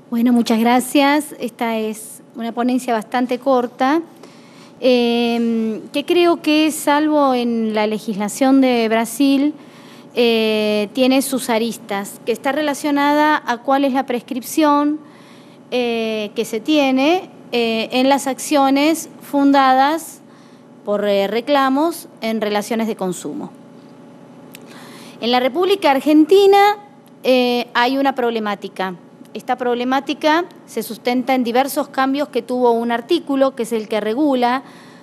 Bueno, muchas gracias. Esta es una ponencia bastante corta, que creo que, salvo en la legislación de Brasil, tiene sus aristas, que está relacionada a cuál es la prescripción que se tiene en las acciones fundadas por reclamos en relaciones de consumo. En la República Argentina hay una problemática. Esta problemática se sustenta en diversos cambios que tuvo un artículo, que es el que regula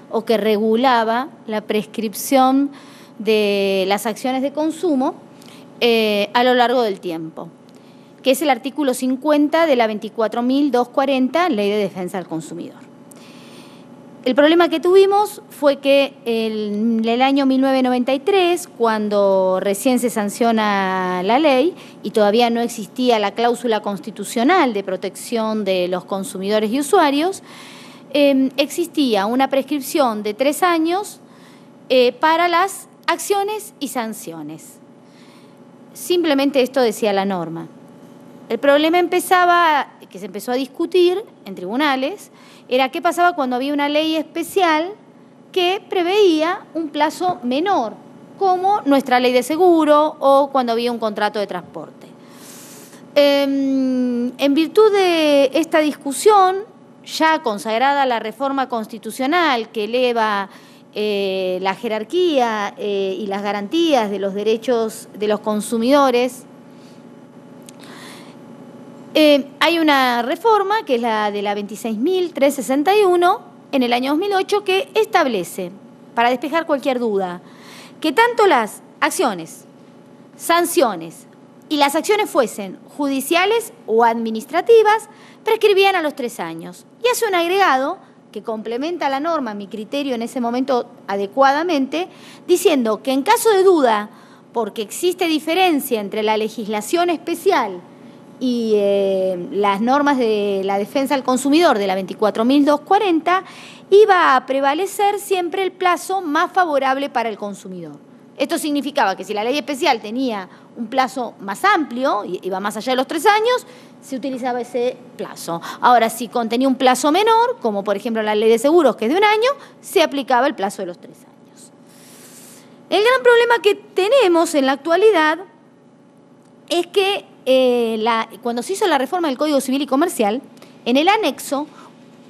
o que regulaba la prescripción de las acciones de consumo a lo largo del tiempo, que es el artículo 50 de la 24.240, Ley de Defensa del Consumidor. El problema que tuvimos fue que en el año 1993, cuando recién se sanciona la ley y todavía no existía la cláusula constitucional de protección de los consumidores y usuarios, existía una prescripción de 3 años para las acciones y sanciones. Simplemente esto decía la norma. El problema que se empezó a discutir en tribunales, era qué pasaba cuando había una ley especial que preveía un plazo menor, como nuestra ley de seguro o cuando había un contrato de transporte. En virtud de esta discusión, ya consagrada la reforma constitucional que eleva la jerarquía y las garantías de los derechos de los consumidores, hay una reforma, que es la de la 26.361, en el año 2008, que establece, para despejar cualquier duda, que tanto las acciones, sanciones y las acciones fuesen judiciales o administrativas, prescribían a los 3 años. Y hace un agregado que complementa la norma, a mi criterio en ese momento adecuadamente, diciendo que en caso de duda, porque existe diferencia entre la legislación especial y las normas de la defensa del consumidor de la 24.240, iba a prevalecer siempre el plazo más favorable para el consumidor. Esto significaba que si la ley especial tenía un plazo más amplio, iba más allá de los 3 años, se utilizaba ese plazo. Ahora, si contenía un plazo menor, como por ejemplo la ley de seguros, que es de 1 año, se aplicaba el plazo de los 3 años. El gran problema que tenemos en la actualidad es que cuando se hizo la reforma del Código Civil y Comercial, en el anexo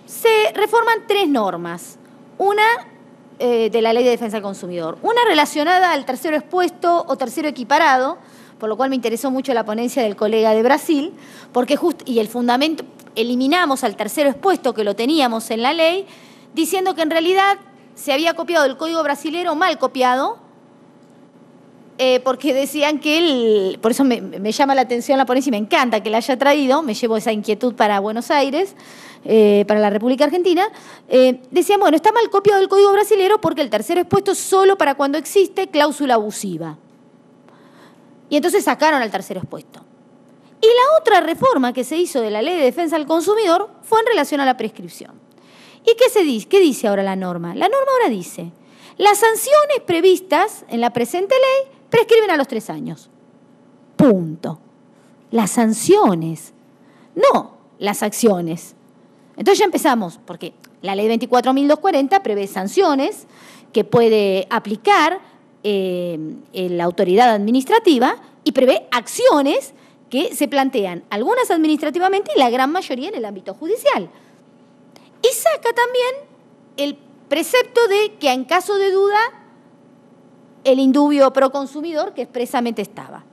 se reforman 3 normas. Una de la Ley de Defensa del Consumidor, una relacionada al tercero expuesto o tercero equiparado, por lo cual me interesó mucho la ponencia del colega de Brasil, porque y el fundamento, eliminamos al tercero expuesto, que lo teníamos en la ley, diciendo que en realidad se había copiado el Código brasilero mal copiado, porque decían que por eso me llama la atención la ponencia y me encanta que la haya traído, me llevo esa inquietud para Buenos Aires, para la República Argentina. Decían, bueno, está mal copiado el Código brasilero porque el tercero expuesto es solo para cuando existe cláusula abusiva. Y entonces sacaron al tercero expuesto. Y la otra reforma que se hizo de la Ley de Defensa del Consumidor fue en relación a la prescripción. ¿Y qué se dice? ¿Qué dice ahora la norma? La norma ahora dice: las sanciones previstas en la presente ley prescriben a los 3 años. Punto. Las sanciones, no las acciones. Entonces ya empezamos, porque la ley 24.240 prevé sanciones que puede aplicar la autoridad administrativa y prevé acciones que se plantean, algunas administrativamente y la gran mayoría en el ámbito judicial. Y saca también el precepto de que en caso de duda, el indubio pro consumidor que expresamente estaba.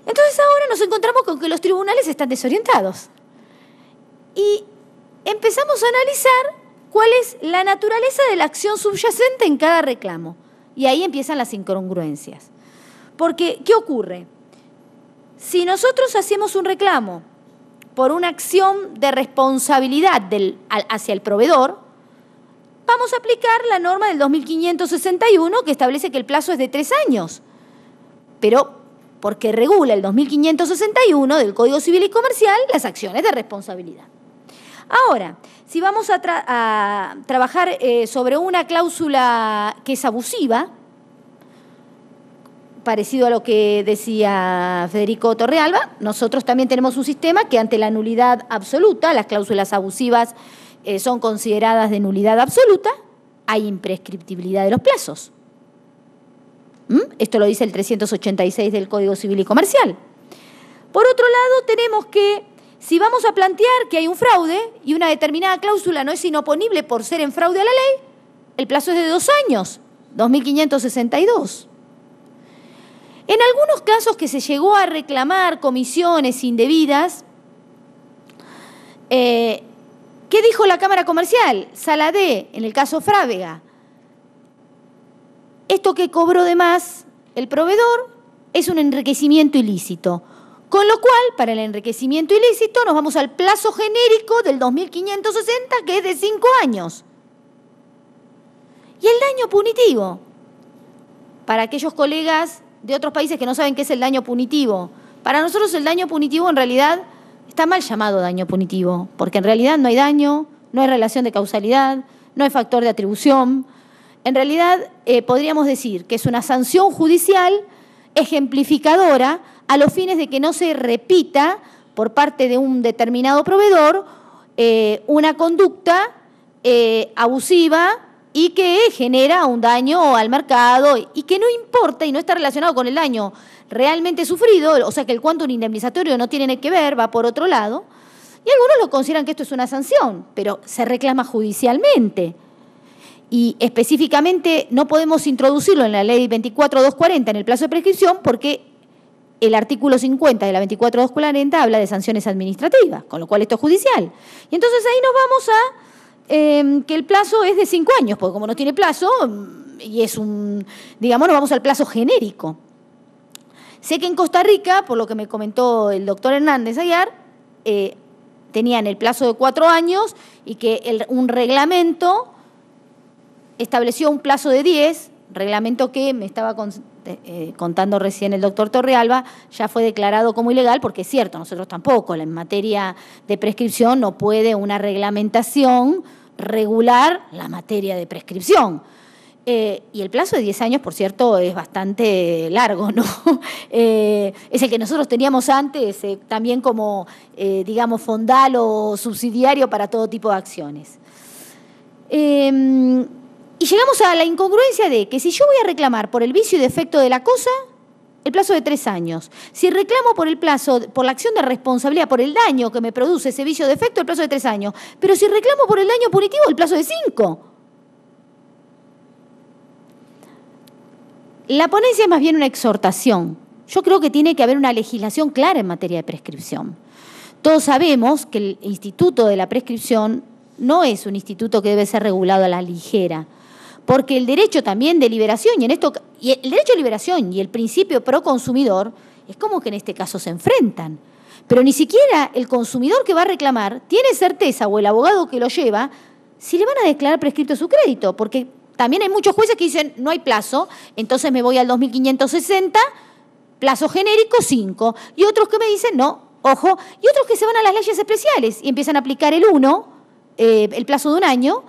Entonces ahora nos encontramos con que los tribunales están desorientados. Y empezamos a analizar cuál es la naturaleza de la acción subyacente en cada reclamo. Y ahí empiezan las incongruencias. Porque, ¿qué ocurre? Si nosotros hacemos un reclamo por una acción de responsabilidad hacia el proveedor, vamos a aplicar la norma del 2561 que establece que el plazo es de 3 años. Pero porque regula el 2561 del Código Civil y Comercial las acciones de responsabilidad. Ahora, si vamos a trabajar sobre una cláusula que es abusiva, parecido a lo que decía Federico Torrealba, nosotros también tenemos un sistema que ante la nulidad absoluta, las cláusulas abusivas son consideradas de nulidad absoluta, hay imprescriptibilidad de los plazos. Esto lo dice el 386 del Código Civil y Comercial. Por otro lado, tenemos que, si vamos a plantear que hay un fraude y una determinada cláusula no es inoponible por ser en fraude a la ley, el plazo es de 2 años, 2562. En algunos casos que se llegó a reclamar comisiones indebidas, ¿qué dijo la Cámara Comercial? Sala D, en el caso Frávega. Esto que cobró de más el proveedor es un enriquecimiento ilícito. Con lo cual, para el enriquecimiento ilícito, nos vamos al plazo genérico del 2560, que es de 5 años. Y el daño punitivo, para aquellos colegas de otros países que no saben qué es el daño punitivo, para nosotros el daño punitivo en realidad está mal llamado daño punitivo, porque en realidad no hay daño, no hay relación de causalidad, no hay factor de atribución. En realidad podríamos decir que es una sanción judicial ejemplificadora a los fines de que no se repita por parte de un determinado proveedor una conducta abusiva y que genera un daño al mercado y que no importa y no está relacionado con el daño realmente sufrido, o sea que el quantum indemnizatorio no tiene que ver, va por otro lado, y algunos lo consideran que esto es una sanción, pero se reclama judicialmente. Y específicamente no podemos introducirlo en la ley 24240 en el plazo de prescripción porque el artículo 50 de la 24240 habla de sanciones administrativas, con lo cual esto es judicial. Y entonces ahí nos vamos a que el plazo es de 5 años, porque como no tiene plazo, y es digamos, nos vamos al plazo genérico. Sé que en Costa Rica, por lo que me comentó el doctor Hernández Aguiar, tenían el plazo de 4 años y que un reglamento estableció un plazo de 10, reglamento que me estaba contando recién el doctor Torrealba, ya fue declarado como ilegal, porque es cierto, nosotros tampoco, en materia de prescripción no puede una reglamentación regular la materia de prescripción. Y el plazo de 10 años, por cierto, es bastante largo, ¿no? Es el que nosotros teníamos antes, también como, digamos, fondal o subsidiario para todo tipo de acciones. Y llegamos a la incongruencia de que si yo voy a reclamar por el vicio y defecto de la cosa, el plazo de 3 años. Si reclamo por el plazo, por la acción de responsabilidad, por el daño que me produce ese vicio o defecto, el plazo de 3 años. Pero si reclamo por el daño punitivo, el plazo de 5. La ponencia es más bien una exhortación. Yo creo que tiene que haber una legislación clara en materia de prescripción. Todos sabemos que el instituto de la prescripción no es un instituto que debe ser regulado a la ligera, porque el derecho también de liberación, y el derecho de liberación y el principio pro consumidor, es como que en este caso se enfrentan. Pero ni siquiera el consumidor que va a reclamar tiene certeza, o el abogado que lo lleva, si le van a declarar prescripto su crédito, porque también hay muchos jueces que dicen no hay plazo, entonces me voy al 2560, plazo genérico 5, y otros que me dicen no, ojo, y otros que se van a las leyes especiales y empiezan a aplicar el 1, el plazo de 1 año,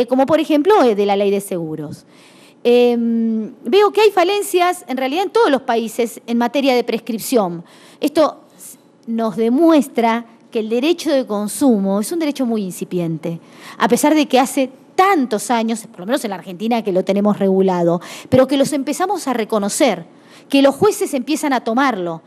como por ejemplo de la ley de seguros. Veo que hay falencias en realidad en todos los países en materia de prescripción. Esto nos demuestra que el derecho de consumo es un derecho muy incipiente, a pesar de que hace tantos años, por lo menos en la Argentina, que lo tenemos regulado, pero que los empezamos a reconocer, que los jueces empiezan a tomarlo.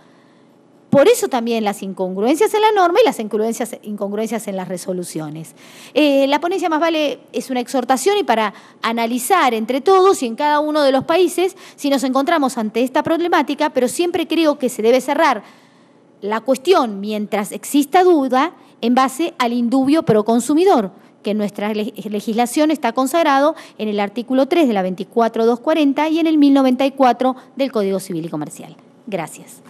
Por eso también las incongruencias en la norma y las incongruencias en las resoluciones. La ponencia más vale es una exhortación y para analizar entre todos y en cada uno de los países si nos encontramos ante esta problemática, pero siempre creo que se debe cerrar la cuestión mientras exista duda en base al indubio pro consumidor, que en nuestra legislación está consagrado en el artículo 3 de la 24240 y en el 1094 del Código Civil y Comercial. Gracias.